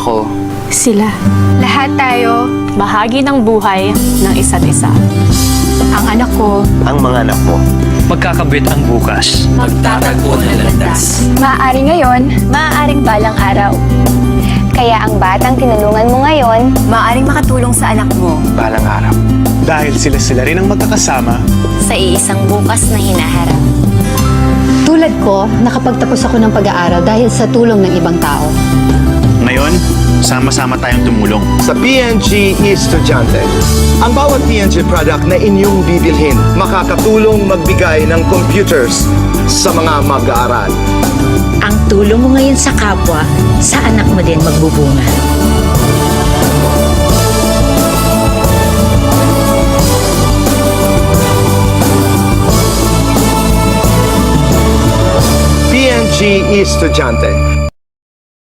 Ako. Sila. Lahat tayo, Bahagi ng buhay ng isa't isa. ang anak ko, Ang mga anak mo. Magkakabit ang bukas. Magtatagpo ng landas. maaari ngayon, maaaring balang araw. Kaya ang batang tinulungan mo ngayon, maaaring makatulong sa anak mo. Balang araw. Dahil sila rin ang magkakasama. Sa iisang bukas na hinaharap. Tulad ko, nakapagtapos ako ng pag-aaral dahil sa tulong ng ibang tao. Ngayon, sama-sama tayong tumulong. Sa PNG Estudyante. Ang bawat PNG product na inyong bibilhin makakatulong magbigay ng computers sa mga mag-aaral. Ang tulong mo ngayon sa kapwa, sa anak mo din magbubunga. PNG Estudyante.